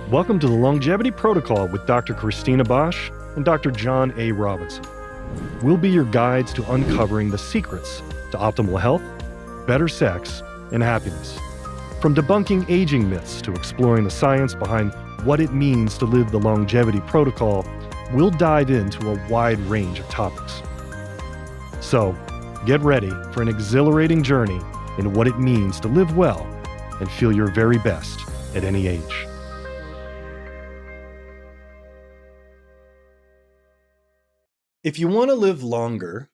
Welcome to the Longevity Protocol with Dr. Christina Bosch and Dr. John A. Robinson. We'll be your guides to uncovering the secrets to optimal health, better sex, and happiness. From debunking aging myths to exploring the science behind what it means to live the Longevity Protocol, we'll dive into a wide range of topics. So, get ready for an exhilarating journey in what it means to live well and feel your very best at any age. If you want to live longer,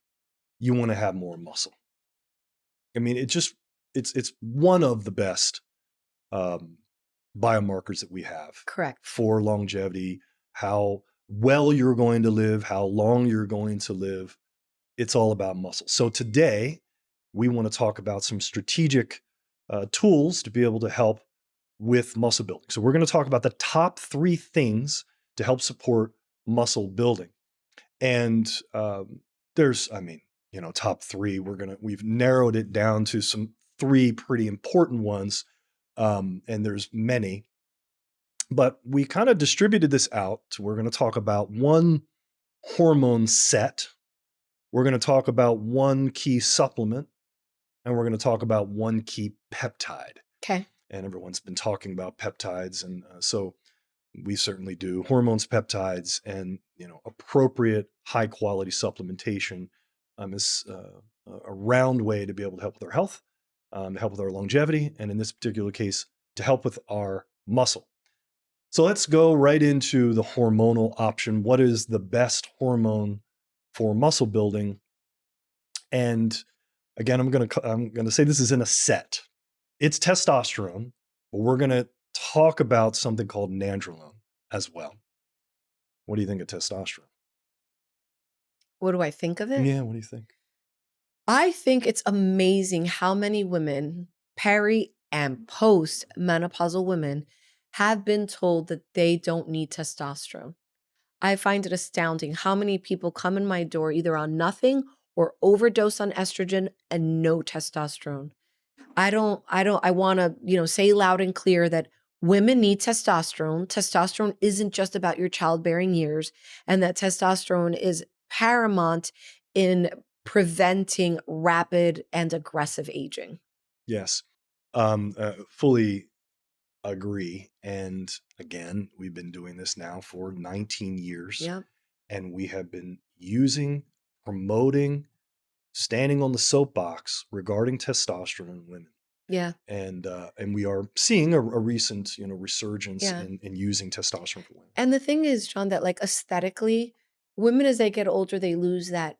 you want to have more muscle. I mean, it's one of the best biomarkers that we have. Correct. For longevity, how well you're going to live, how long you're going to live. It's all about muscle. So today, we want to talk about some strategic tools to be able to help with muscle building. So we're going to talk about the top 3 things to help support muscle building. And there's, top 3, we've narrowed it down to some 3 pretty important ones. And there's many, but we kind of distributed this out. We're going to talk about 1 hormone set. We're going to talk about 1 key supplement, and we're going to talk about 1 key peptide. Okay. And everyone's been talking about peptides. And so we certainly do. Hormones, peptides, and appropriate high quality supplementation is a round way to be able to help with our health, to help with our longevity, and in this particular case, to help with our muscle. So let's go right into the hormonal option. What is the best hormone for muscle building? And again, I'm gonna say this is in a set. It's testosterone, but we're gonna talk about something called nandrolone as well. What do you think of testosterone? What do I think of it? Yeah, what do you think? I think it's amazing how many women, peri and post menopausal women, have been told that they don't need testosterone. I find it astounding how many people come in my door either on nothing or overdose on estrogen and no testosterone. I want to, say loud and clear that women need testosterone. Testosterone isn't just about your childbearing years, and that testosterone is paramount in preventing rapid and aggressive aging. Yes, fully agree. And again, we've been doing this now for 19 years. Yeah. And we have been promoting, standing on the soapbox regarding testosterone in women. Yeah. And we are seeing a recent, resurgence in using testosterone for women. And the thing is, John, that like aesthetically, women as they get older, they lose that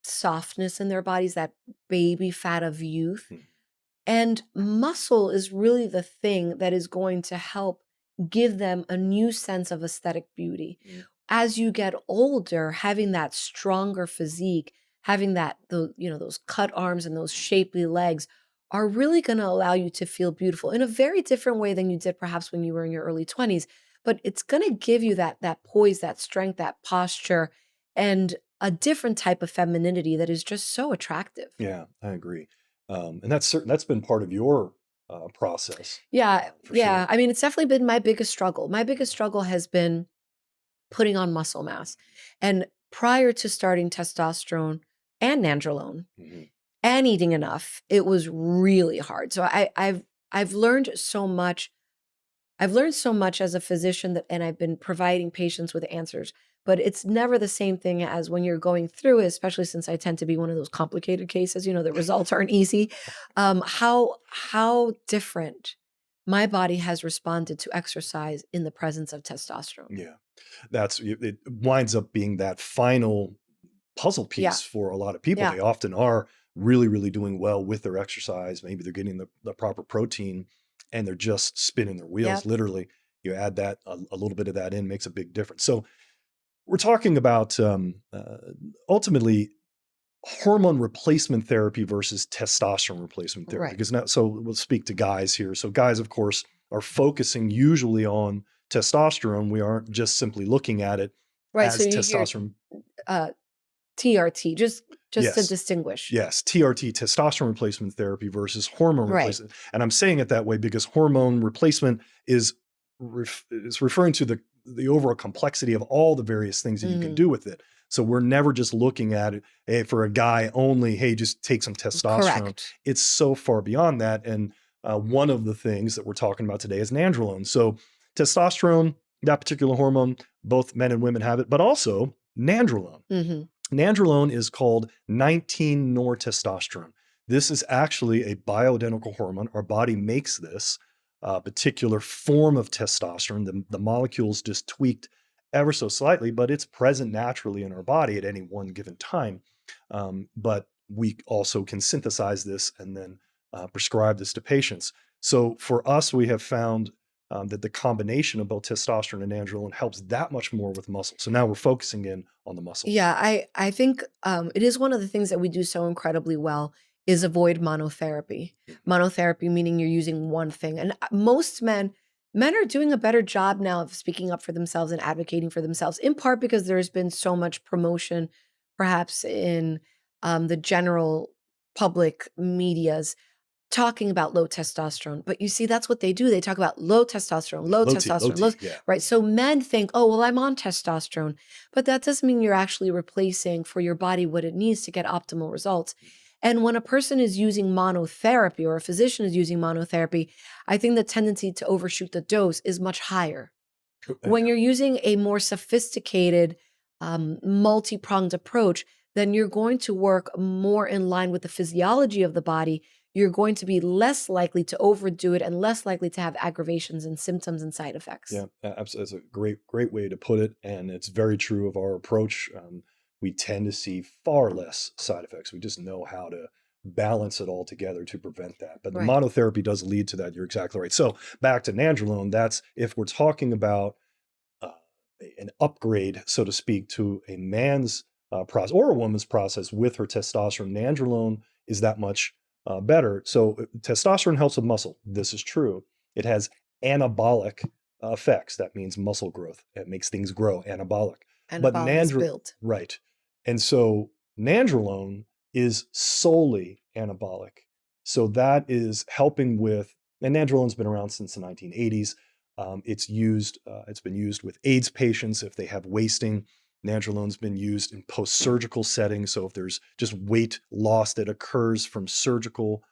softness in their bodies, that baby fat of youth. Hmm. And muscle is really the thing that is going to help give them a new sense of aesthetic beauty. Hmm. As you get older, having that stronger physique, having those cut arms and those shapely legs are really going to allow you to feel beautiful in a very different way than you did perhaps when you were in your early 20s. But it's going to give you that poise, that strength, that posture, and a different type of femininity that is just so attractive. Yeah, I agree. And that's been part of your process. Yeah. Sure. I mean, it's definitely been my biggest struggle. My biggest struggle has been putting on muscle mass. And prior to starting testosterone and nandrolone, Mm-hmm. and eating enough, it was really hard. So I've learned so much. I've learned so much as a physician and I've been providing patients with answers, but it's never the same thing as when you're going through it, especially since I tend to be one of those complicated cases, the results aren't easy. How different my body has responded to exercise in the presence of testosterone. Yeah, it winds up being that final puzzle piece for a lot of people. Yeah. They often are really, really doing well with their exercise. Maybe they're getting the proper protein and they're just spinning their wheels. Yep. Literally, you add that, a little bit of that in makes a big difference. So we're talking about ultimately hormone replacement therapy versus testosterone replacement therapy. Right. Because so we'll speak to guys here. So guys, of course, are focusing usually on testosterone. We aren't just simply looking at it Right. as So you testosterone. hear TRT, just just to Yes. distinguish. Yes, TRT, testosterone replacement therapy versus hormone Right. replacement. And I'm saying it that way because hormone replacement is referring to the overall complexity of all the various things that you can Mhm. do with it. So we're never just looking at it, hey, for a guy only, hey, just take some testosterone. Correct. It's so far beyond that. And one of the things that we're talking about today is nandrolone. So testosterone, that particular hormone, both men and women have it, but also nandrolone. Mhm. Nandrolone is called 19-nortestosterone. This is actually a bioidentical hormone. Our body makes this particular form of testosterone. The molecule's just tweaked ever so slightly, but it's present naturally in our body at any one given time. But we also can synthesize this and then prescribe this to patients. So for us, we have found that the combination of both testosterone and androgen helps that much more with muscle. So now we're focusing in on the muscle. Yeah, I think it is one of the things that we do so incredibly well is avoid monotherapy. Monotherapy meaning you're using one thing, and most men are doing a better job now of speaking up for themselves and advocating for themselves. In part because there's been so much promotion, perhaps in the general public medias talking about low testosterone. But you see, that's what they do. They talk about low testosterone, low Low T, low testosterone, low, T, yeah. right? So men think, oh, well, I'm on testosterone. But that doesn't mean you're actually replacing for your body what it needs to get optimal results. And when a person is using monotherapy or a physician is using monotherapy, I think the tendency to overshoot the dose is much higher. When you're using a more sophisticated, multi-pronged approach, then you're going to work more in line with the physiology of the body. You're going to be less likely to overdo it and less likely to have aggravations and symptoms and side effects. Yeah, absolutely. That's a great way to put it. And it's very true of our approach. We tend to see far less side effects. We just know how to balance it all together to prevent that. But the Right. monotherapy does lead to that. You're exactly right. So back to nandrolone, that's if we're talking about uh, an upgrade, so to speak, to a man's process or a woman's process with her testosterone, nandrolone is that much better. So testosterone helps with muscle. This is true. It has anabolic effects. That means muscle growth. It makes things grow, anabolic. But Anabolic is built. right. And so nandrolone is solely anabolic. So that is helping with, and nandrolone's been around since the 1980s. It's been used with AIDS patients if they have wasting. Nandrolone's been used in post-surgical settings. So if there's just weight loss that occurs from surgical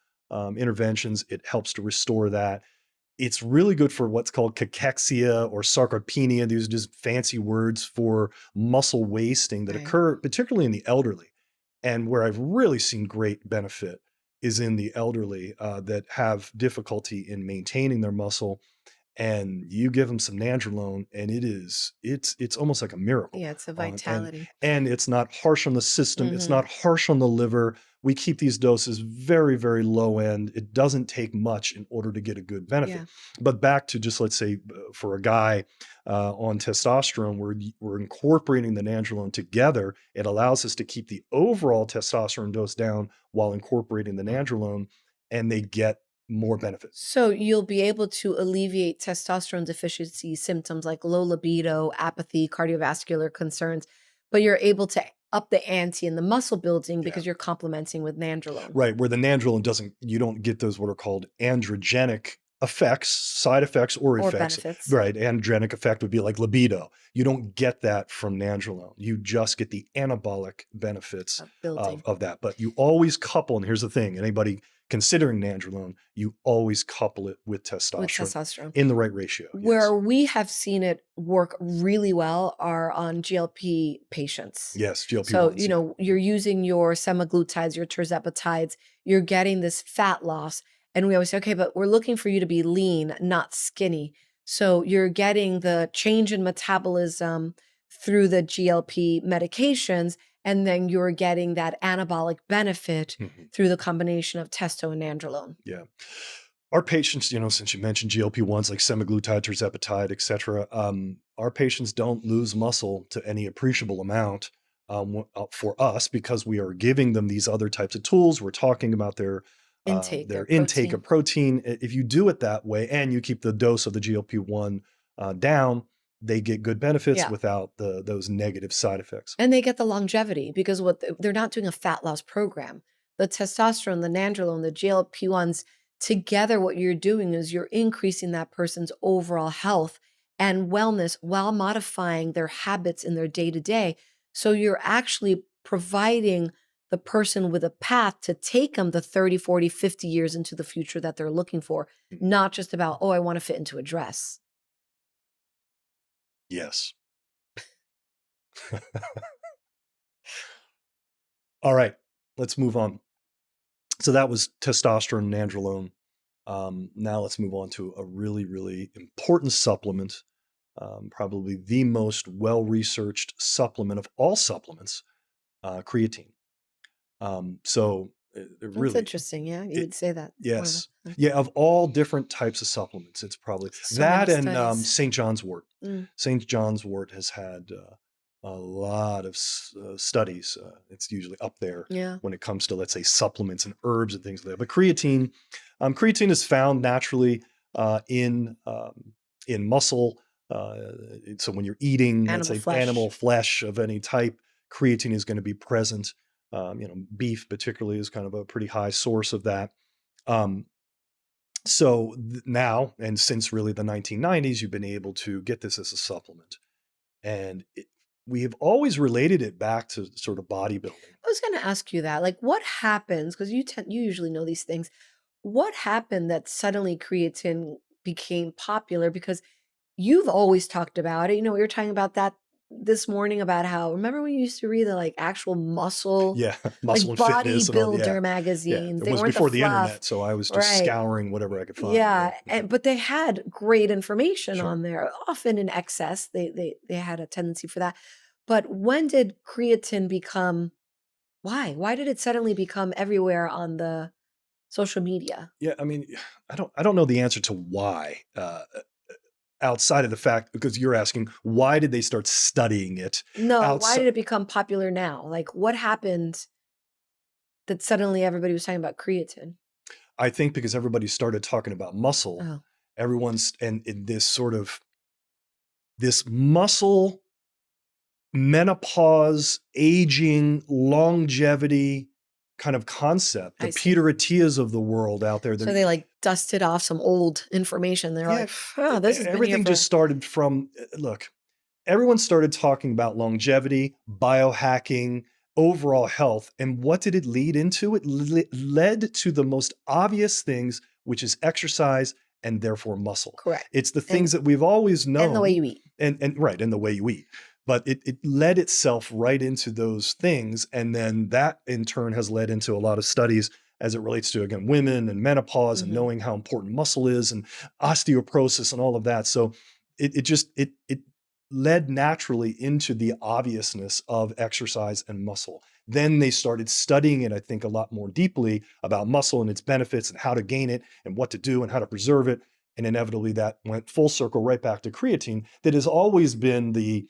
interventions, it helps to restore that. It's really good for what's called cachexia or sarcopenia. These are just fancy words for muscle wasting that Right. occur particularly in the elderly. And where I've really seen great benefit is in the elderly that have difficulty in maintaining their muscle, and you give them some nandrolone and it's almost like a miracle. Yeah, it's a And vitality. it's not harsh on the system, it's Mhm. not harsh on the liver. We keep these doses very, very low end. It doesn't take much in order to get a good benefit. Yeah. But back to just, let's say, for a guy on testosterone, we're incorporating the nandrolone together. It allows us to keep the overall testosterone dose down while incorporating the nandrolone, and they get more benefits. So you'll be able to alleviate testosterone deficiency symptoms like low libido, apathy, cardiovascular concerns, but you're able to up the ante in the muscle building Yeah. because you're complementing with nandrolone Right, where the nandrolone doesn't, you don't get those what are called androgenic effects, side effects or or effects. benefits Right, androgenic effect would be like libido. You don't get that from nandrolone. You just get the anabolic benefits of building of that. But you always couple, and here's the thing, anybody considering nandrolone, you always couple it with with testosterone testosterone. in the right ratio. Yes. Where we have seen it work really well are on GLP patients. Yes, So, GLP-1s. you're using your semaglutides, your tirzepatides, you're getting this fat loss. And we always say, okay, but we're looking for you to be lean, not skinny. So you're getting the change in metabolism through the GLP medications, and then you're getting that anabolic benefit Mhm. through the combination of testo and nandrolone. Yeah. Our patients, since you mentioned GLP-1s like semaglutide, tirzepatide, et cetera, our patients don't lose muscle to any appreciable amount for us because we are giving them these other types of tools. We're talking about Intake, their their intake protein. of protein. If you do it that way and you keep the dose of the GLP-1 down, they get good benefits Yeah. without those negative side effects. And they get the longevity because they're not doing a fat loss program. The testosterone, the nandrolone, the GLP-1s, together what you're doing is you're increasing that person's overall health and wellness while modifying their habits in their day-to-day. So you're actually providing the person with a path to take them the 30, 40, 50 years into the future that they're looking for, not just about, oh, I want to fit into a dress. Yes. All right, let's move on. So that was testosterone nandrolone. Now let's move on to a really, really important supplement, probably the most well-researched supplement of all supplements, creatine. So That's really, interesting. Yeah, you would say that. It's one of yes. the Yeah, of all different types of supplements, it's probably so many that and studies. St. John's wort. Mm, St. John's wort has had a lot of studies. It's usually up there yeah. when it comes to, let's say, supplements and herbs and things like that. But creatine is found naturally in muscle. So when you're eating, let's Animal say, flesh. animal flesh of any type, creatine is going to be present. Beef particularly is kind of a pretty high source of that. So now, and since really the 1990s, you've been able to get this as a supplement. And we have always related it back to sort of bodybuilding. I was going to ask you that. Like, what happens? Because you usually know these things. What happened that suddenly creatine became popular? Because you've always talked about it. You know, we were talking about that this morning about how, remember when you used to read the like actual muscle, Yeah, like muscle and fitness and all. Yeah, bodybuilder yeah. magazines? It They was weren't the before the fluff, internet, so I was just right? scouring whatever I could find. Yeah, Yeah. but they had great information Sure. on there, often in excess. They had a tendency for that. But when did creatine become why? Why did it suddenly become everywhere on the social media? Yeah, I mean, I don't know the answer to why. Outside of the fact, because you're asking, why did they start studying it? No, why Outside, did it become popular now? Like what happened that suddenly everybody was talking about creatine? I think because everybody started talking about muscle, Oh, everyone's and in this sort of this muscle menopause, aging, longevity kind of concept, the I see. Peter Attias of the world out there. So they like dusted off some old information. They're Yeah, like, oh, this has been here everything just for started from, look, everyone started talking about longevity, biohacking, overall health. And what did it lead into? It led to the most obvious things, which is exercise and therefore muscle. correct. It's the things that we've always And the way known you eat. and right, and the way you eat. But it led itself right into those things. And then that in turn has led into a lot of studies as it relates to, again, women and menopause and Mhm. knowing how important muscle is and osteoporosis and all of that. So it led naturally into the obviousness of exercise and muscle. Then they started studying it, I think, a lot more deeply about muscle and its benefits and how to gain it and what to do and how to preserve it. And inevitably that went full circle right back to creatine that has always been the,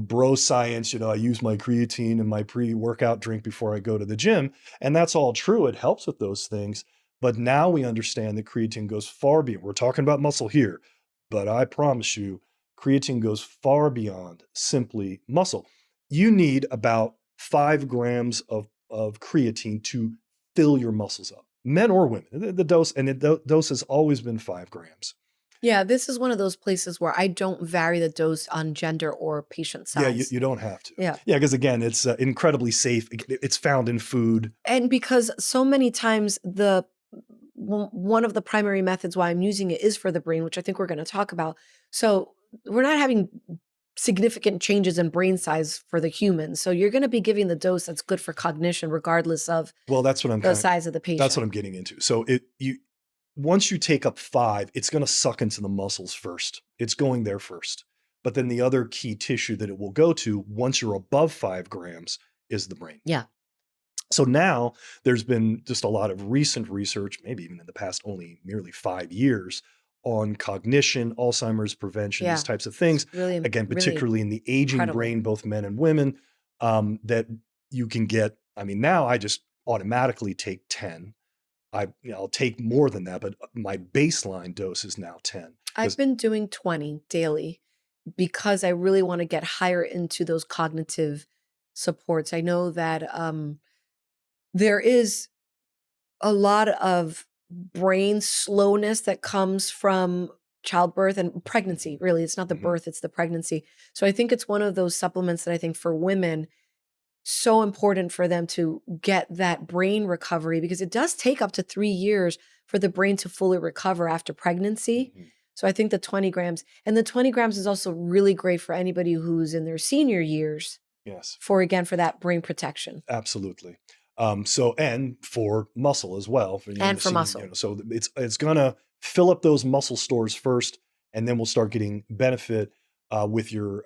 bro science. I use my creatine in my pre-workout drink before I go to the gym. And that's all true. It helps with those things. But now we understand that creatine goes far beyond. We're talking about muscle here, but I promise you, creatine goes far beyond simply muscle. You need about 5 grams of creatine to fill your muscles up, men or women. The dose, and the dose has always been 5 grams. Yeah, this is one of those places where I don't vary the dose on gender or patient Yeah, size. you don't have to. Yeah. Yeah, because again, it's incredibly safe. It's found in food. And because so many times one of the primary methods why I'm using it is for the brain, which I think we're going to talk about. So we're not having significant changes in brain size for the human. So you're going to be giving the dose that's good for cognition, regardless of Well, that's what I'm the size of the patient. That's what I'm getting into. So once you take up 5, it's going to suck into the muscles first. It's going there first. But then the other key tissue that it will go to once you're above 5 grams is the brain. Yeah. So now there's been just a lot of recent research, maybe even in the past only merely 5 years, on cognition, Alzheimer's prevention, these types of things. Really, Again, really particularly in the aging incredible. brain, both men and women, that you can get. I mean, now I just automatically take 10. I'll take more than that, but my baseline dose is now 10. I've been doing 20 daily because I really want to get higher into those cognitive supports. I know that there is a lot of brain slowness that comes from childbirth and pregnancy. Really, it's not the birth, it's the pregnancy. So I think it's one of those supplements that I think for women, so important for them to get that brain recovery, because it does take up to 3 years for the brain to fully recover after pregnancy. So I think the 20 grams, and the 20 grams is also really great for anybody who's in their senior years. Yes. For that brain protection. Absolutely. So, and for muscle as well. And for muscle. So it's gonna fill up those muscle stores first, and then we'll start getting benefit with your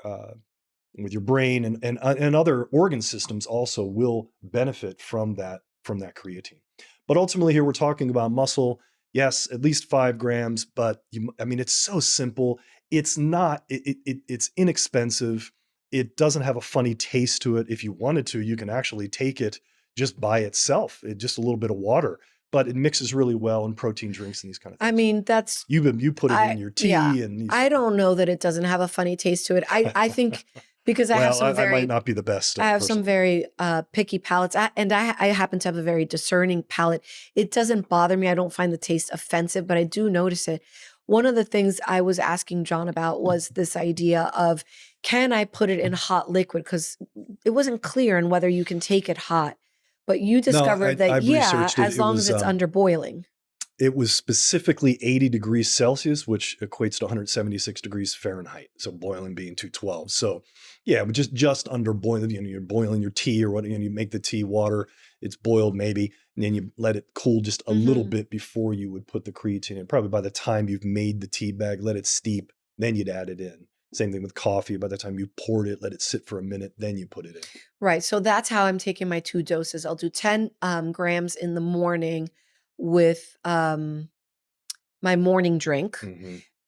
brain, and other organ systems also will benefit from that creatine. But ultimately here we're talking about muscle. Yes, at least 5 grams, but it's so simple. It's not, it's inexpensive. It doesn't have a funny taste to it. If you wanted to, you can actually take it just by itself, just a little bit of water, but it mixes really well in protein drinks and these kind of things. That's, you put it in your tea. Yeah, and I don't know that it doesn't have a funny taste to it. I think because I have some I might not be the best. I have some very picky palates, and I happen to have a very discerning palate. It doesn't bother me. I don't find the taste offensive, but I do notice it. One of the things I was asking John about was this idea of, can I put it in hot liquid? Because it wasn't clear on whether you can take it hot. But you discovered that, as long as it's under boiling. It was specifically 80 degrees Celsius, which equates to 176 degrees Fahrenheit. So boiling being 212. So yeah, just under boiling, you're boiling your tea or what, you make the tea water, it's boiled maybe, and then you let it cool just a little bit before you would put the creatine in. Probably by the time you've made the tea bag, let it steep, then you'd add it in. Same thing with coffee. By the time you poured it, let it sit for a minute, then you put it in. Right. So that's how I'm taking my 2 doses. I'll do 10 grams in the morning with my morning drink.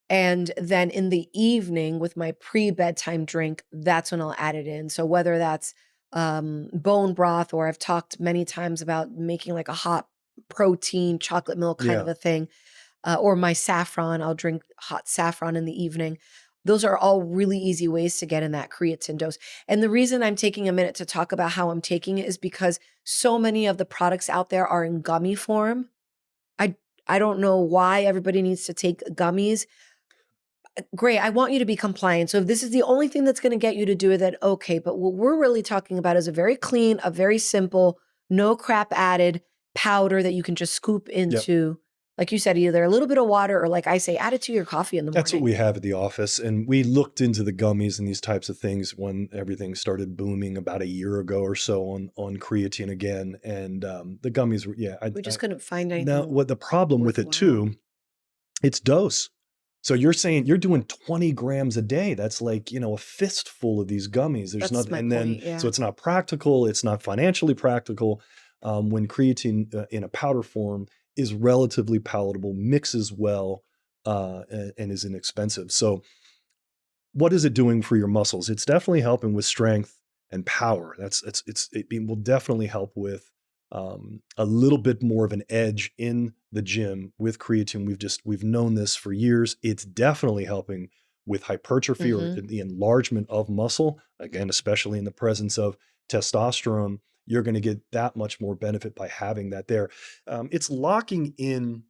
And then in the evening with my pre-bedtime drink, that's when I'll add it in. So whether that's bone broth, or I've talked many times about making like a hot protein chocolate milk kind of a thing, or my saffron, I'll drink hot saffron in the evening. Those are all really easy ways to get in that creatine dose. And the reason I'm taking a minute to talk about how I'm taking it is because so many of the products out there are in gummy form. I don't know why everybody needs to take gummies. Great, I want you to be compliant. So if this is the only thing that's going to get you to do it, then okay. But what we're really talking about is a very clean, a very simple, no crap added powder that you can just scoop into. Like you said, either a little bit of water, or like I say, add it to your coffee in the morning. That's what we have at the office. And we looked into the gummies and these types of things when everything started booming about a year ago or so on creatine again. And the gummies were, we just couldn't find anything. Now, what the problem with it too, it's dose. So you're saying you're doing 20 grams a day. That's like, a fistful of these gummies. There's nothing, and then, so it's not practical. It's not financially practical. When creatine in a powder form is relatively palatable, mixes well, and is inexpensive. So what is it doing for your muscles? It's definitely helping with strength and power. It will definitely help with a little bit more of an edge in the gym with creatine. We've known this for years. It's definitely helping with hypertrophy or the enlargement of muscle. Again, especially in the presence of testosterone, you're going to get that much more benefit by having that there. It's locking in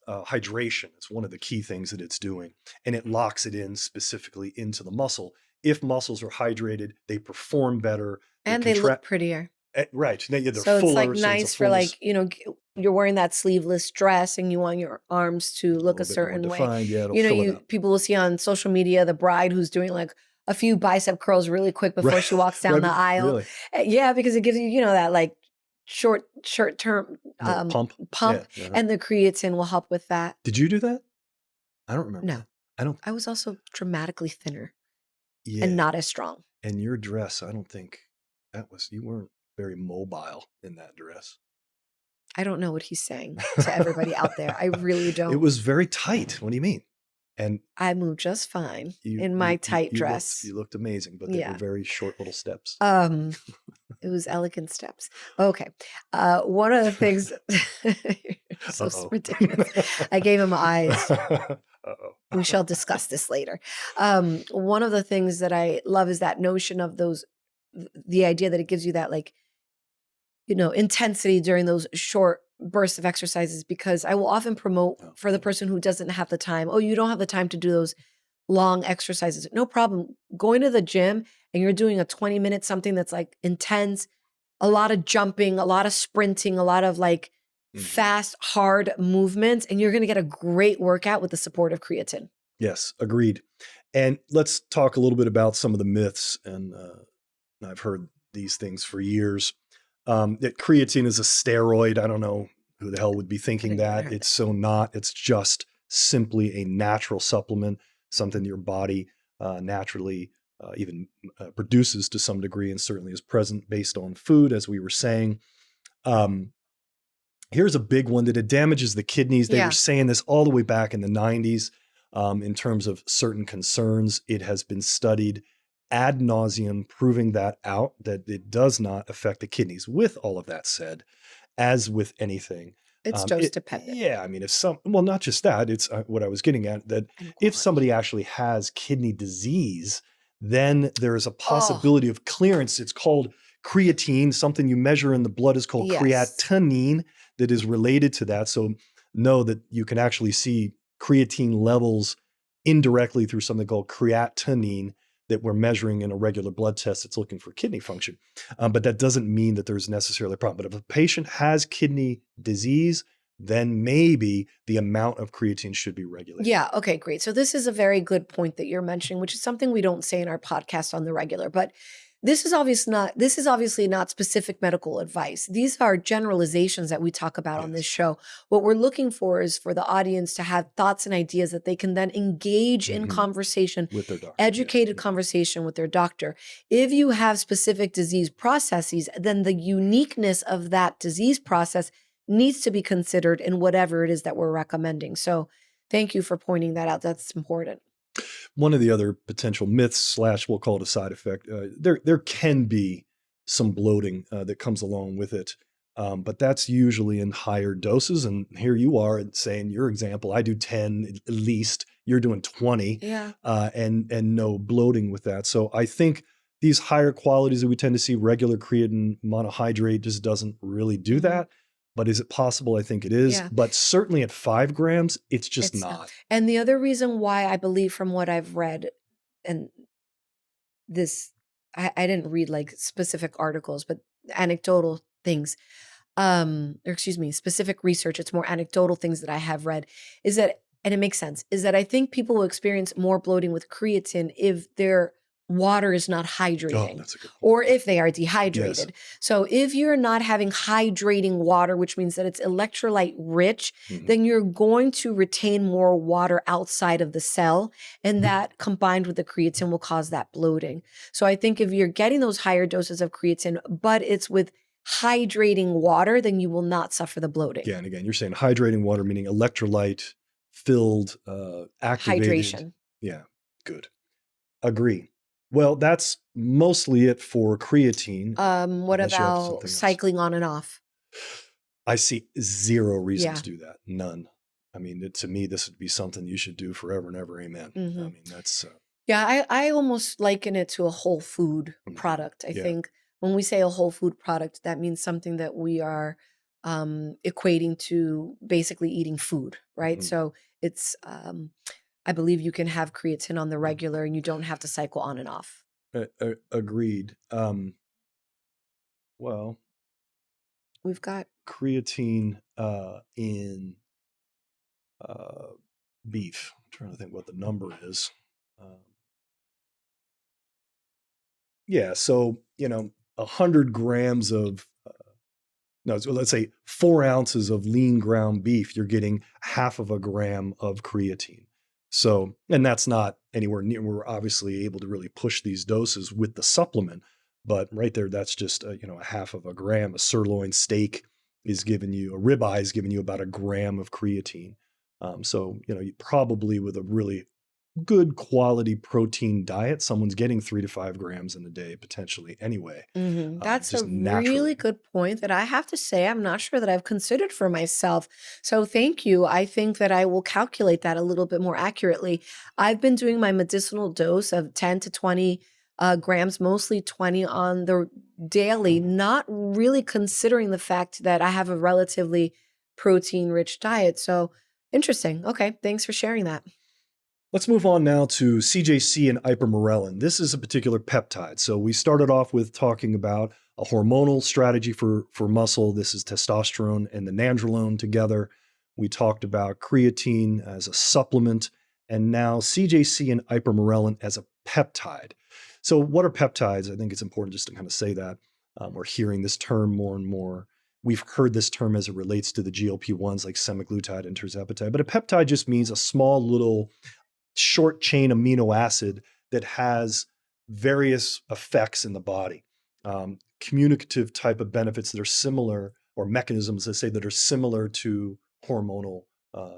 hydration. It's one of the key things that it's doing, and it locks it in specifically into the muscle. If muscles are hydrated, they perform better. And they look prettier. Right. They're so fuller, it's like nice for like, you're wearing that sleeveless dress and you want your arms to look a certain way. People will see on social media the bride who's doing like a few bicep curls really quick before she walks down the aisle. Really? Yeah, because it gives you, that like short term pump. Yeah. And the creatine will help with that. Did you do that? I don't remember. No. I was also dramatically thinner and not as strong. And your dress, I don't think you weren't very mobile in that dress. I don't know what he's saying to everybody out there. I really don't. It was very tight. What do you mean? And I moved just fine in my tight dress. You looked amazing, but they were very short little steps. It was elegant steps. Okay. One of the things, so ridiculous. I gave him eyes. We shall discuss this later. One of the things that I love is that notion of the idea that it gives you that like, intensity during those short bursts of exercises, because I will often promote Oh, for the person who doesn't have the time. Oh, you don't have the time to do those long exercises. No problem. Going to the gym and you're doing a 20-minute something that's like intense, a lot of jumping, a lot of sprinting, a lot of like mhm. fast, hard movements, and you're going to get a great workout with the support of creatine. Yes, agreed. And let's talk a little bit about some of the myths. And I've heard these things for years. That creatine is a steroid. I don't know who the hell would be thinking didn't even that. heard It's so not. It's just simply a natural supplement, something your body naturally even produces to some degree, and certainly is present based on food, as we were saying. Um, Here's a big one, that it damages the kidneys. They were Yeah. saying this all the way back in the 90s in terms of certain concerns. It has been studied ad nauseum, proving that out, that it does not affect the kidneys. With all of that said, as with anything, It's dose dependent yeah, I mean, well, not just that, it's what I was getting at, that and if quantity. somebody actually has kidney disease, then there is a Oh, possibility of clearance. It's called creatine. Something you measure in the blood is called yes. creatinine, that is related to that. So know that you can actually see creatine levels indirectly through something called creatinine that we're measuring in a regular blood test that's looking for kidney function. But that doesn't mean that there's necessarily a problem. But if a patient has kidney disease, then maybe the amount of creatine should be regulated. Yeah. Okay, great. So this is a very good point that you're mentioning, which is something we don't say in our podcast on the regular, but this is obviously not specific medical advice. These are generalizations that we talk about on this Yes. show. What we're looking for is for the audience to have thoughts and ideas that they can then engage in Mhm. conversation, With their doctor. educated Yes. conversation with their doctor. If you have specific disease processes, then the uniqueness of that disease process needs to be considered in whatever it is that we're recommending. So thank you for pointing that out. That's important. One of the other potential myths / we'll call it a side effect, there can be some bloating that comes along with it, but that's usually in higher doses. And here you are saying your example, I do 10 at least, you're doing 20, Yeah. and no bloating with that. So I think these higher qualities that we tend to see, regular creatine monohydrate just doesn't really do Mhm. that. But is it possible? I think it is. Yeah. But certainly at 5 grams, it's just It's not. not. And the other reason why I believe from what I've read, and this, I didn't read like specific articles, but anecdotal things, or excuse me, specific research, it's more anecdotal things that I have read, is that, and it makes sense, is that I think people will experience more bloating with creatine if their water is not Oh, hydrating that's a good point. or if they are Yes. dehydrated. So if you're not having hydrating water, which means that it's electrolyte rich, Mhm. then you're going to retain more water outside of the cell. And that combined with the creatine will cause that bloating. So I think if you're getting those higher doses of creatine, but it's with hydrating water, then you will not suffer the bloating. Yeah, and again, you're saying hydrating water, meaning electrolyte filled, activated. Hydration. Yeah, good. Agree. Well, that's mostly it for creatine, What unless you have about something else. cycling on and off? I see zero reason Yeah. to do that. None. I mean, to me, this would be something you should do forever and ever. Amen. I Mhm. mean, that's Yeah, I almost liken it to a whole food Mhm. product. I Yeah. think when we say a whole food product, that means something that we are equating to basically eating food, right? Mhm. So it's, I believe you can have creatine on the regular and you don't have to cycle on and off. Agreed. Well, We've got, creatine in beef. I'm trying to think what the number is. Um, yeah, so 100 grams of no, so let's say 4 ounces of lean ground beef, you're getting half of a gram of creatine. So, and that's not anywhere near. We're obviously able to really push these doses with the supplement, but right there, that's just a half of a gram. A sirloin steak is giving you a ribeye is giving you about a gram of creatine. So you probably with a really good quality protein diet, someone's getting 3 to 5 grams in a day potentially anyway, That's a just really naturally. good point that I have to say I'm not sure that I've considered for myself. So thank you. I think that I will calculate that a little bit more accurately. I've been doing my medicinal dose of 10 to 20 grams, mostly 20 on the daily, not really considering the fact that I have a relatively protein rich diet. So interesting. Okay. Thanks for sharing that. Let's move on now to CJC and Ipamorelin. This is a particular peptide. So we started off with talking about a hormonal strategy for muscle. This is testosterone and the nandrolone together. We talked about creatine as a supplement, and now CJC and Ipamorelin as a peptide. So what are peptides? I think it's important just to kind of say that. We're hearing this term more and more. We've heard this term as it relates to the GLP-1s like semaglutide and tirzepatide, but a peptide just means a small little short chain amino acid that has various effects in the body, communicative type of benefits that are similar, or mechanisms, let's say, that are similar to hormonal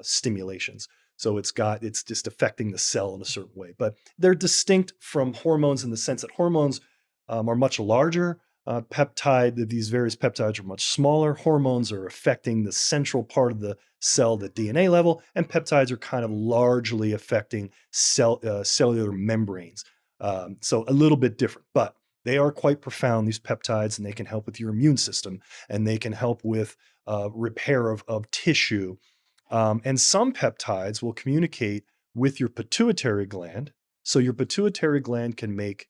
stimulations. So it's just affecting the cell in a certain way, but they're distinct from hormones in the sense that hormones are much larger. These various peptides are much smaller. Hormones are affecting the central part of the cell, the DNA level, and peptides are kind of largely affecting cellular membranes. So a little bit different, but they are quite profound, these peptides, and they can help with your immune system, and they can help with repair of tissue. And some peptides will communicate with your pituitary gland, so your pituitary gland can make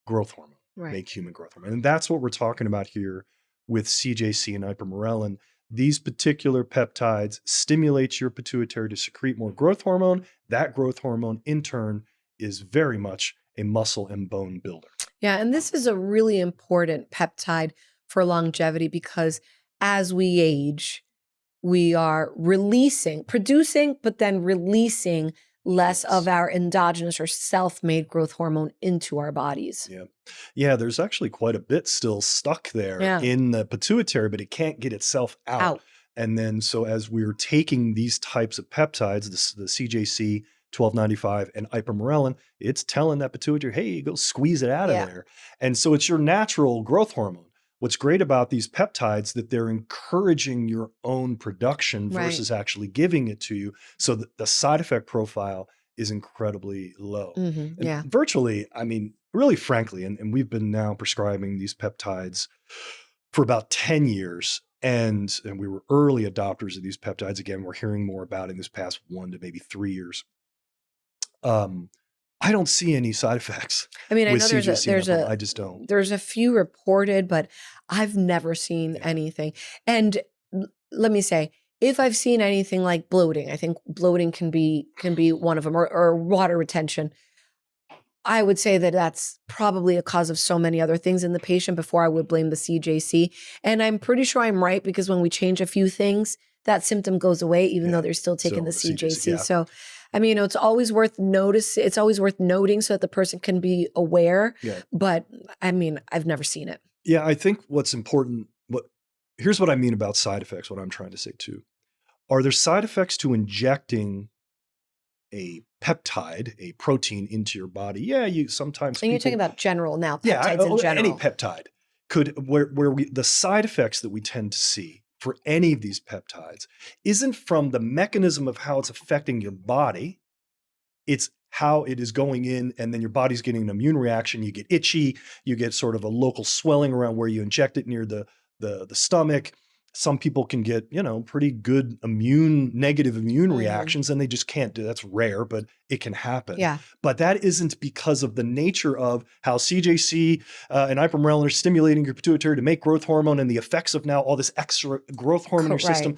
growth hormone, Right. make human growth hormone. And that's what we're talking about here with CJC and Ipamorelin. These particular peptides stimulate your pituitary to secrete more growth hormone. That growth hormone, in turn, is very much a muscle and bone builder. Yeah, and this is a really important peptide for longevity because as we age, we are producing, but then releasing less of our endogenous or self-made growth hormone into our bodies. Yeah. Yeah, there's actually quite a bit still stuck there in the pituitary, but it can't get itself out. And then, so as we're taking these types of peptides, the CJC 1295 and Ipamorelin, it's telling that pituitary, hey, go squeeze it out of there. And so it's your natural growth hormone. What's great about these peptides that they're encouraging your own production versus actually giving it to you. So the side effect profile is incredibly low. And virtually, I mean, really frankly, and we've been now prescribing these peptides for about 10 years. And we were early adopters of these peptides. Again, we're hearing more about it in this past 1 to maybe 3 years. I don't see any side effects. I mean, I with know CJC. I just don't. There's a few reported, but I've never seen anything. And let me say, if I've seen anything like bloating, I think bloating can be one of them, or water retention. I would say that that's probably a cause of so many other things in the patient before I would blame the CJC. And I'm pretty sure I'm right because when we change a few things, that symptom goes away, even though they're still taking the CJC. So, I mean, it's always worth It's always worth noting so that the person can be aware. But I mean, I've never seen it. Yeah, I think what's important, here's what I mean about side effects, what I'm trying to say too. Are there side effects to injecting a peptide, a protein into your body? Yeah, you sometimes. And you're talking about general now, peptides in general. Any peptide could, where the side effects that we tend to see for any of these peptides isn't from the mechanism of how it's affecting your body. It's how it is going in, and then your body's getting an immune reaction. You get itchy, you get sort of a local swelling around where you inject it near the stomach. Some people can get, pretty good negative immune reactions, and they just can't do it. That's rare, but it can happen. But that isn't because of the nature of how CJC and Ipamorelin are stimulating your pituitary to make growth hormone and the effects of now all this extra growth hormone in your system.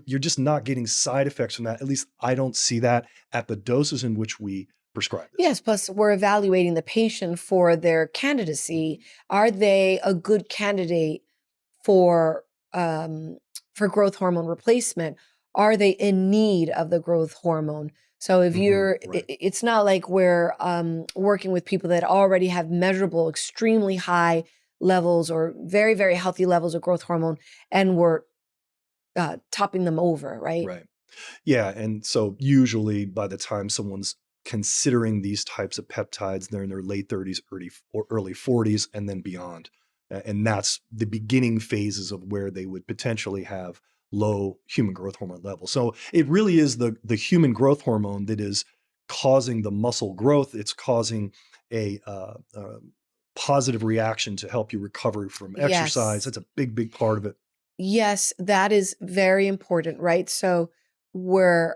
You're just not getting side effects from that. At least I don't see that at the doses in which we prescribe this. Yes, plus we're evaluating the patient for their candidacy. Are they a good candidate for growth hormone replacement? Are they in need of the growth hormone? So if it's not like we're working with people that already have measurable, extremely high levels or very, very healthy levels of growth hormone, and we're topping them over, right? Right. Yeah. And so usually by the time someone's considering these types of peptides. They're in their late 30s, early 40s, and then beyond. And that's the beginning phases of where they would potentially have low human growth hormone levels. So it really is the human growth hormone that is causing the muscle growth. It's causing a positive reaction to help you recover from exercise. Yes. That's a big part of it. Yes, that is very important, right? So we're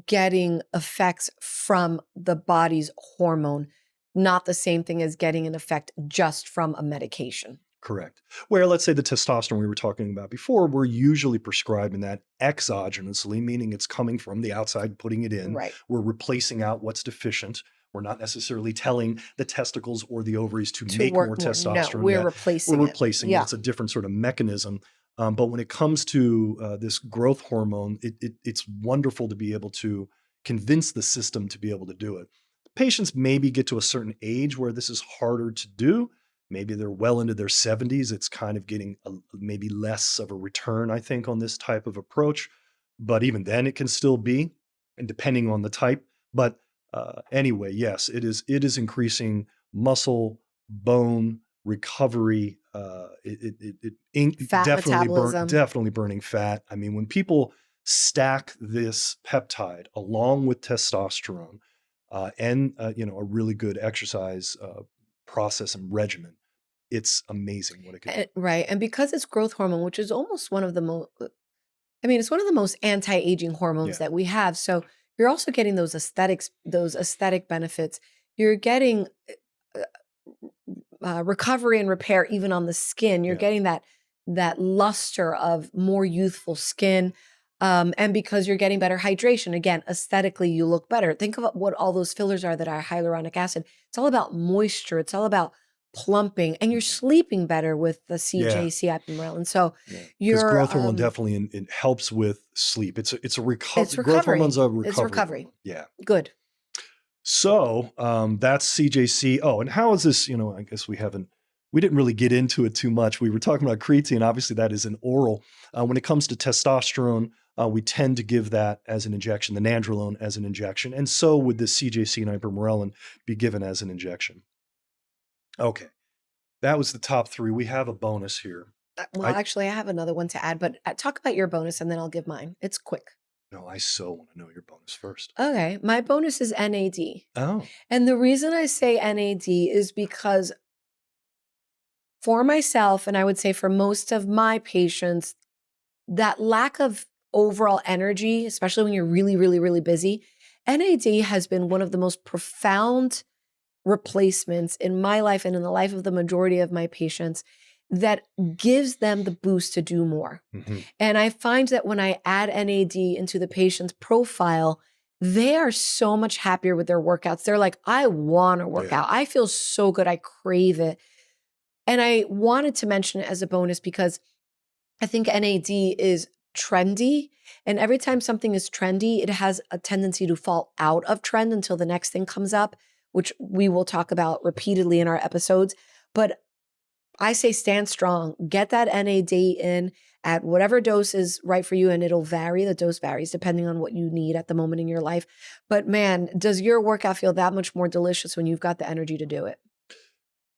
getting effects from the body's hormone, not the same thing as getting an effect just from a medication. Correct. Where let's say the testosterone we were talking about before, we're usually prescribing that exogenously, meaning it's coming from the outside, putting it in. Right. We're replacing out what's deficient. We're not necessarily telling the testicles or the ovaries to make work more more. testosterone. No, we're yet. replacing We're it. replacing Yeah. it. It's a different sort of mechanism. But when it comes to this growth hormone, it's wonderful to be able to convince the system to be able to do it. Patients maybe get to a certain age where this is harder to do. Maybe they're well into their 70s. It's kind of getting maybe less of a return, I think, on this type of approach. But even then, it can still be, and depending on the type. But anyway, yes, it is increasing muscle, bone recovery. Fat metabolism. Definitely burning fat. I mean, when people stack this peptide along with testosterone and a really good exercise process and regimen, it's amazing what it can do. Right. And because it's growth hormone, which is almost one of the most, it's one of the most anti-aging hormones Yeah. that we have. So you're also getting those aesthetic benefits. You're getting recovery and repair even on the skin. You're Yeah. getting that luster of more youthful skin. And because you're getting better hydration, again, aesthetically, you look better. Think of what all those fillers are that are hyaluronic acid. It's all about moisture. It's all about plumping, and you're sleeping better with the CJC Ipamorelin. So Because you're growth hormone definitely it helps with sleep. It's a recovery. it's Growth hormone's a recovery. It's recovery. recovery. Hormone. Yeah. Good. So that's CJC. Oh, and how is this? I guess we didn't really get into it too much. We were talking about creatine. Obviously, that is an oral. When it comes to testosterone, we tend to give that as an injection, the nandrolone as an injection. And so would the CJC and Ipamorelin be given as an injection. Okay. That was the top 3. We have a bonus here. Well, actually, I have another one to add, but talk about your bonus and then I'll give mine. It's quick. No, I so want to know your bonus first. Okay. My bonus is NAD. Oh. And the reason I say NAD is because for myself, and I would say for most of my patients, that lack of overall energy, especially when you're really, really, really busy, NAD has been one of the most profound replacements in my life and in the life of the majority of my patients that gives them the boost to do more. Mm-hmm. And I find that when I add NAD into the patient's profile, they are so much happier with their workouts. They're like, I want to work out. I feel so good. I crave it. And I wanted to mention it as a bonus because I think NAD is trendy. And every time something is trendy, it has a tendency to fall out of trend until the next thing comes up, which we will talk about repeatedly in our episodes. But I say stand strong, get that NAD in at whatever dose is right for you, and it'll vary. The dose varies depending on what you need at the moment in your life. But man, does your workout feel that much more delicious when you've got the energy to do it?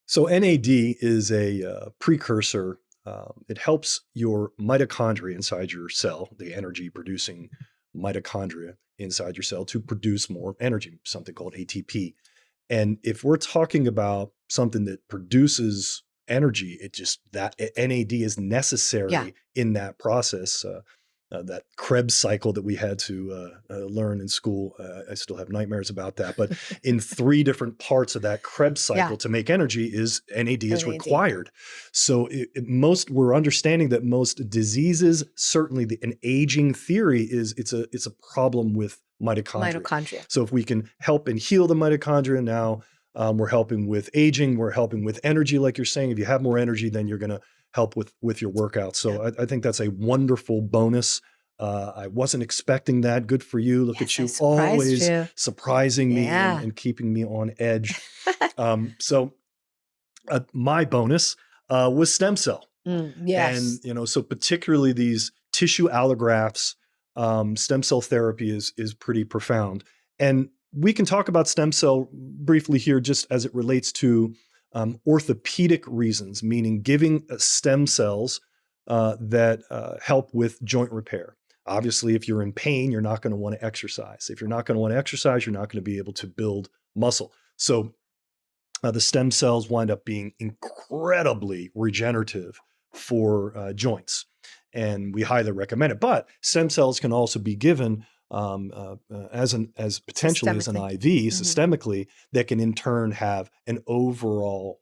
So NAD is a precursor. It helps your mitochondria inside your cell, the energy producing mitochondria inside your cell, to produce more energy, something called ATP. And if we're talking about something that produces energy, that NAD is necessary in that process. That Krebs cycle that we had to learn in school. I still have nightmares about that. But in 3 different parts of that Krebs cycle to make energy NAD is required. So we're understanding that most diseases, certainly an aging theory it's a problem with mitochondria. So if we can help and heal the mitochondria now, we're helping with aging, we're helping with energy, like you're saying. If you have more energy, then you're going to help with your workout. So I think that's a wonderful bonus. I wasn't expecting that. Good for you. Look at you, always surprising me and keeping me on edge. So my bonus was stem cell. Yes. And, so particularly these tissue allografts, stem cell therapy is pretty profound. And we can talk about stem cell briefly here, just as it relates to orthopedic reasons, meaning giving stem cells that help with joint repair. Obviously, if you're in pain, you're not going to want to exercise. If you're not going to want to exercise, you're not going to be able to build muscle. So the stem cells wind up being incredibly regenerative for joints, and we highly recommend it. But stem cells can also be given as potentially as an IV systemically, that can in turn have an overall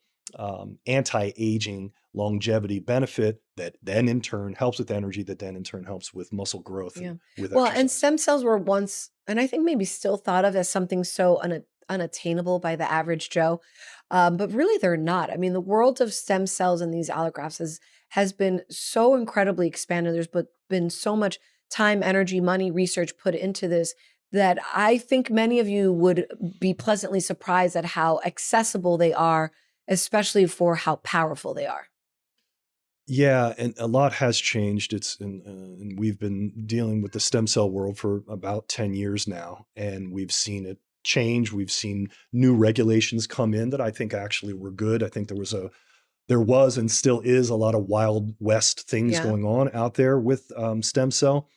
anti-aging longevity benefit that then in turn helps with energy, that then in turn helps with muscle growth. Yeah. And with Well, exercise. and stem cells were once, and I think maybe still thought of as something so unattainable by the average Joe. But really they're not. I mean, the world of stem cells and these allografts has been so incredibly expanded. There's been so much time, energy, money, research put into this that I think many of you would be pleasantly surprised at how accessible they are, especially for how powerful they are. Yeah, and a lot has changed. And we've been dealing with the stem cell world for about 10 years now, and we've seen it change. We've seen new regulations come in that I think actually were good. I think there was and still is a lot of Wild West things going on out there with stem cell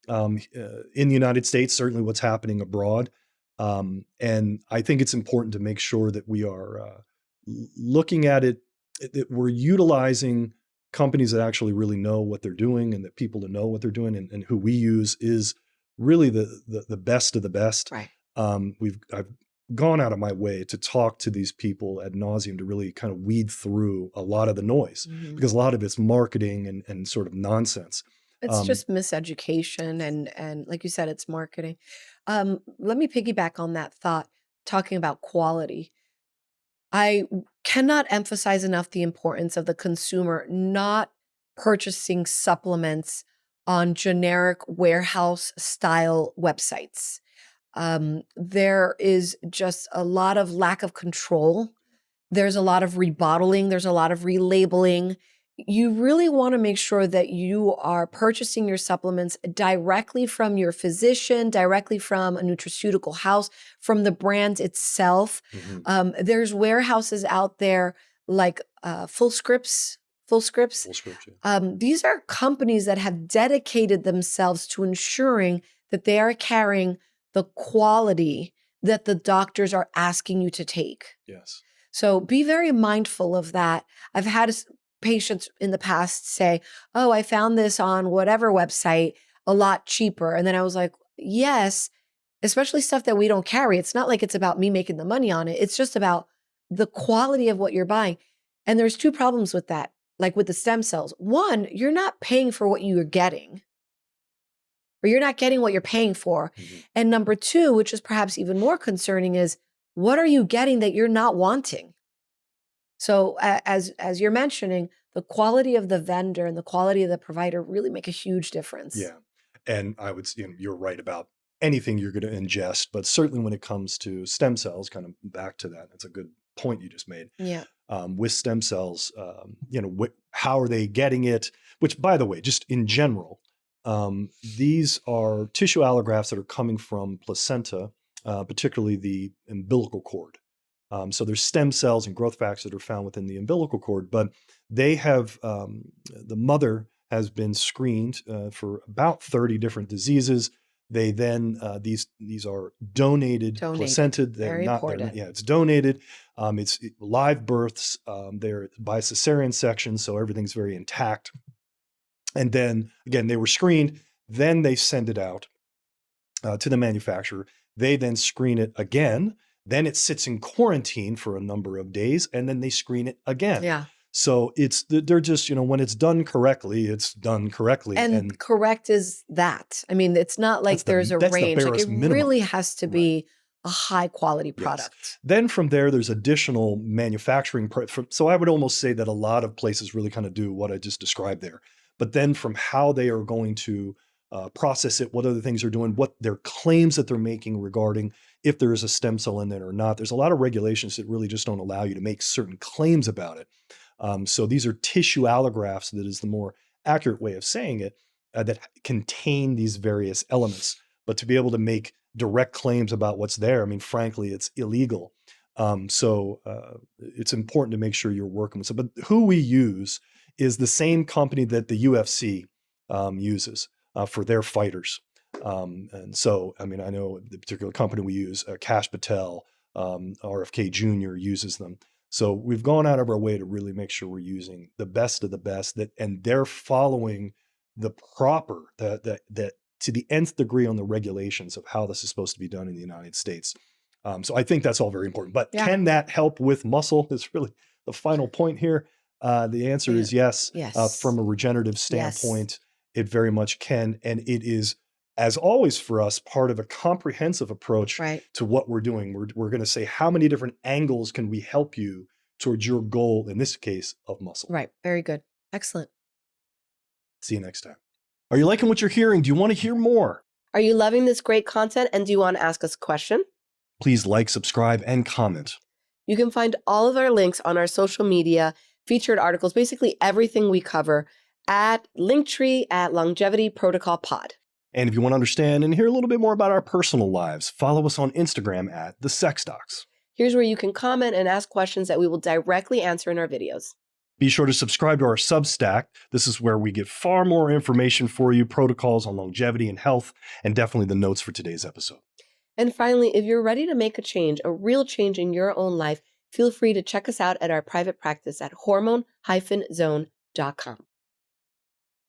in the United States, certainly what's happening abroad. And I think it's important to make sure that we are looking at it, that we're utilizing companies that actually really know what they're doing, and that people that know what they're doing, and who we use is really the best of the best. Right. I've gone out of my way to talk to these people ad nauseum to really kind of weed through a lot of the noise, because a lot of it's marketing and sort of nonsense. It's just miseducation, and like you said, it's marketing. Let me piggyback on that thought, talking about quality. I cannot emphasize enough the importance of the consumer not purchasing supplements on generic warehouse style websites. There is just a lot of lack of control. There's a lot of rebottling. There's a lot of relabeling. You really want to make sure that you are purchasing your supplements directly from your physician, directly from a nutraceutical house, from the brand itself. There's warehouses out there like Full Scripts. These are companies that have dedicated themselves to ensuring that they are carrying the quality that the doctors are asking you to take. Yes. So be very mindful of that. I've had patients in the past say, oh, I found this on whatever website a lot cheaper. And then I was like, yes, especially stuff that we don't carry. It's not like it's about me making the money on it. It's just about the quality of what you're buying. And there's two problems with that, like with the stem cells. One, you're not paying for what you're getting, or you're not getting what you're paying for. And number two, which is perhaps even more concerning, is what are you getting that you're not wanting? So as you're mentioning, the quality of the vendor and the quality of the provider really make a huge difference. Yeah. And I would, you're right about anything you're going to ingest, but certainly when it comes to stem cells, kind of back to that, that's a good point you just made. Yeah. With stem cells, how are they getting it? Which, by the way, just in general, these are tissue allografts that are coming from placenta, particularly the umbilical cord. So there's stem cells and growth factors that are found within the umbilical cord, but they have, the mother has been screened for about 30 different diseases. They then, these are donated placenta. Very important. It's donated. It's live births. They're by cesarean section, so everything's very intact. And then again, they were screened. Then they send it out to the manufacturer. They then screen it again. Then it sits in quarantine for a number of days, and then they screen it again. Yeah. So they're just, when it's done correctly, it's done correctly. And correct is that. I mean, it's not like there's a range. Like it really has to be a high quality product. Yes. Then from there's additional manufacturing. So I would almost say that a lot of places really kind of do what I just described there. But then from how they are going to process it, what other things they're doing, what their claims that they're making regarding if there is a stem cell in there or not. There's a lot of regulations that really just don't allow you to make certain claims about it. So these are tissue allografts, that is the more accurate way of saying it, that contain these various elements. But to be able to make direct claims about what's there. I mean, frankly, it's illegal. So it's important to make sure you're working with some. But who we use is the same company that the UFC uses for their fighters. And so, I mean, I know the particular company we use, Cash Patel, RFK Jr. uses them. So we've gone out of our way to really make sure we're using the best of the best, and they're following the proper, that to the nth degree on the regulations of how this is supposed to be done in the United States. So I think that's all very important. But Yeah. can that help with muscle? Is really the final point here. The answer is yes. Yes. From a regenerative standpoint, it very much can. And it is, as always for us, part of a comprehensive approach to what we're doing. We're going to say, how many different angles can we help you towards your goal, in this case, of muscle? Right. Very good. Excellent. See you next time. Are you liking what you're hearing? Do you want to hear more? Are you loving this great content and do you want to ask us a question? Please like, subscribe, and comment. You can find all of our links on our social media, featured articles, basically everything we cover at Linktree at Longevity Protocol Pod. And if you want to understand and hear a little bit more about our personal lives, follow us on Instagram at The Sex Docs. Here's where you can comment and ask questions that we will directly answer in our videos. Be sure to subscribe to our Substack. This is where we get far more information for you, protocols on longevity and health, and definitely the notes for today's episode. And finally, if you're ready to make a change, a real change in your own life, feel free to check us out at our private practice at hormone-zone.com.